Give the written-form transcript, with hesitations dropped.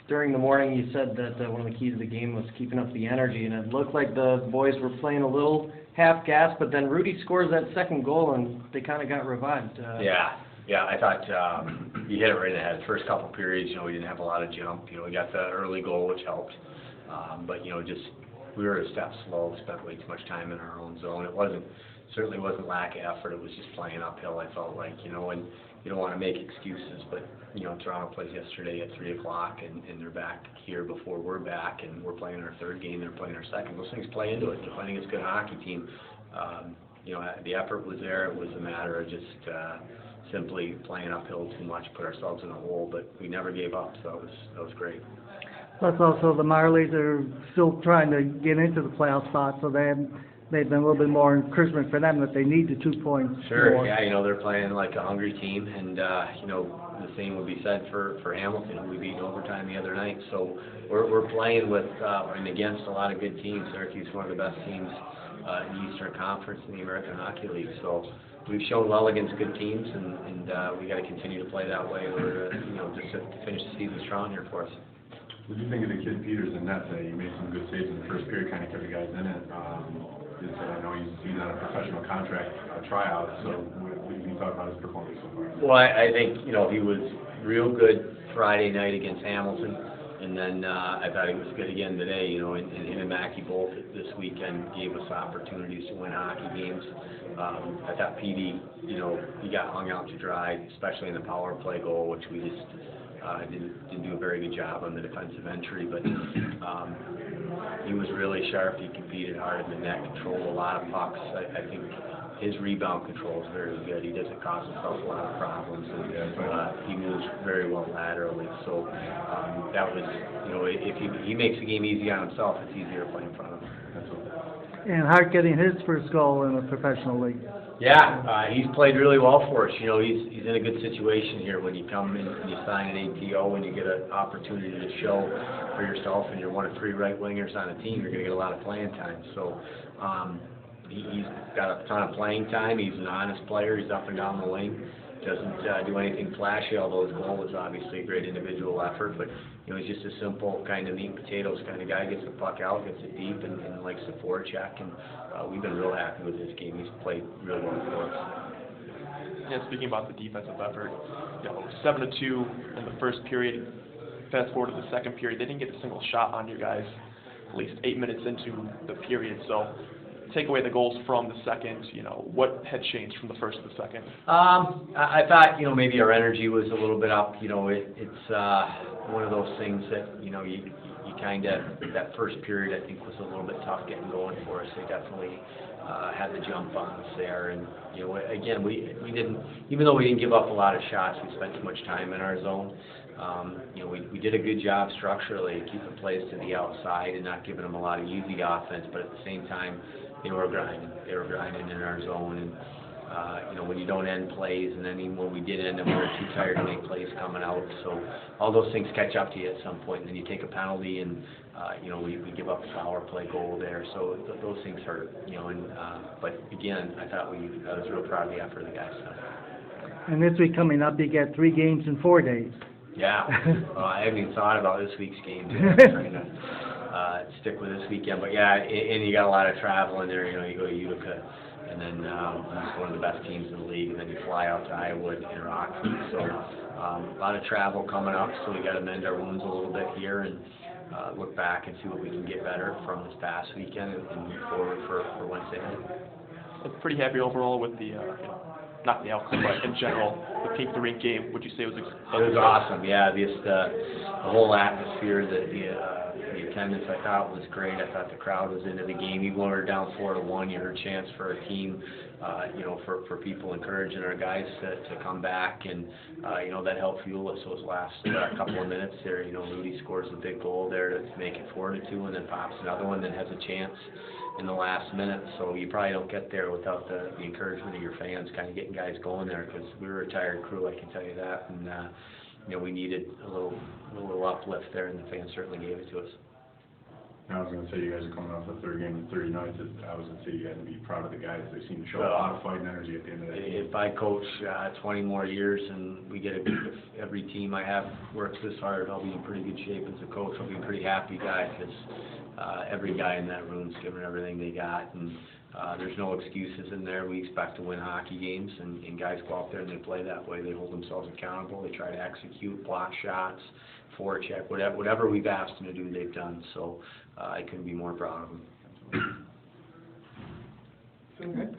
during the morning you said that one of the keys of the game was keeping up the energy, and it looked like the boys were playing a little half-gas, but then Rudy scores that second goal, and they kind of got revived. Yeah, I thought you hit it right in the head. First couple periods, we didn't have a lot of jump. We got the early goal, which helped. But, just we were a step slow, spent way too much time in our own zone. Certainly wasn't lack of effort. It was just playing uphill, I felt like, and you don't want to make excuses. But, Toronto plays yesterday at 3 o'clock, and they're back here before we're back, and we're playing our third game. They're playing our second. Those things play into it. They're playing against a good hockey team. The effort was there. It was a matter of just simply playing uphill too much, put ourselves in a hole, but we never gave up, so that was great. Plus also the Marlies are still trying to get into the playoff spot, so they've been a little bit more encouragement for them that they need the 2 points. Sure, more. yeah, they're playing like a hungry team, and the same would be said for Hamilton. We beat in overtime the other night, so we're playing with and against a lot of good teams. Syracuse is one of the best teams in the Eastern Conference in the American Hockey League, so we've shown well against good teams, and we got to continue to play that way in order to just to finish the season strong here for us. What do you think of the kid Peters in net? He made some good saves in the first period, kind of kept the guys in it. I know he's on a professional contract, a tryout, so what do you talk about his performance so far? Well, I think, he was real good Friday night against Hamilton, and then I thought he was good again today, and him and Mackey both this weekend gave us opportunities to win hockey games. I thought Petey, he got hung out to dry, especially in the power play goal, which we just didn't do a very good job on the defensive entry, but he was really sharp. He competed hard in the net, controlled a lot of pucks. I think his rebound control is very good. He doesn't cause himself a lot of problems, and he moves very well laterally. So that was, if he makes the game easy on himself, it's easier to play in front of him. And Hart getting his first goal in a professional league. Yeah, he's played really well for us. He's in a good situation here when you come in and you sign an ATO and you get an opportunity to show for yourself, and you're one of 3 right wingers on a team. You're going to get a lot of playing time. So he's got a ton of playing time. He's an honest player. He's up and down the wing. Doesn't do anything flashy, although his goal was obviously a great individual effort. But he's just a simple kind of meat and potatoes kind of guy. Gets the puck out, gets it deep, and likes the forecheck. And we've been real happy with his game. He's played real well for us. Yeah, speaking about the defensive effort, 7-2 in the first period. Fast forward to the second period, they didn't get a single shot on you guys. At least 8 minutes into the period. So take away the goals from the second, what had changed from the first to the second? I thought, maybe our energy was a little bit up. It's one of those things that, you kind of, that first period I think was a little bit tough getting going for us. They definitely had the jump on us there. And, again, we didn't, even though we didn't give up a lot of shots, we spent too much time in our zone. We did a good job structurally keeping plays to the outside and not giving them a lot of easy offense, but at the same time, they were grinding. They were grinding in our zone, and when you don't end plays, and then even when we did end them, we were too tired to make plays coming out. So all those things catch up to you at some point, and then you take a penalty, and we give up a power play goal there. So those things hurt, but again, I thought I was real proud of the effort of the guys. And this week coming up, you get 3 games in 4 days. Yeah, I haven't even thought about this week's game. I'm trying to stick with this weekend, but yeah, and you got a lot of travel in there. You go to Utica, and then it's one of the best teams in the league, and then you fly out to Iowa and Rockford. So a lot of travel coming up, so we got to mend our wounds a little bit here and look back and see what we can get better from this past weekend and move forward for Wednesday night. I'm pretty happy overall with the, not the outcome, but in general, the Pink the Rink game. Would you say it was? It was awesome. Yeah, just the whole atmosphere, the attendance, I thought was great. I thought the crowd was into the game. Even when we were down 4-1, you heard chants for our team. For people encouraging our guys to come back, and that helped fuel us those last couple of minutes there. Rudy scores a big goal there to make it 4-2, and then pops another one, then has a chance in the last minute. So you probably don't get there without the encouragement of your fans, kind of getting guys going there, because we were a tired crew, I can tell you that, and we needed a little uplift there, and the fans certainly gave it to us. And I was gonna say, you guys are coming off the third game in 30 nights, I was gonna say you had to be proud of the guys, they seem to show a lot of fight and energy at the end of that game. If I coach 20 more years and we get if every team I have works this hard, I'll be in pretty good shape as a coach. I'll be a pretty happy guy because every guy in that room's giving everything they got, and there's no excuses in there. We expect to win hockey games, and guys go out there and they play that way. They hold themselves accountable. They try to execute, block shots, forecheck, whatever we've asked them to do, they've done. So I couldn't be more proud of them. Okay. Good.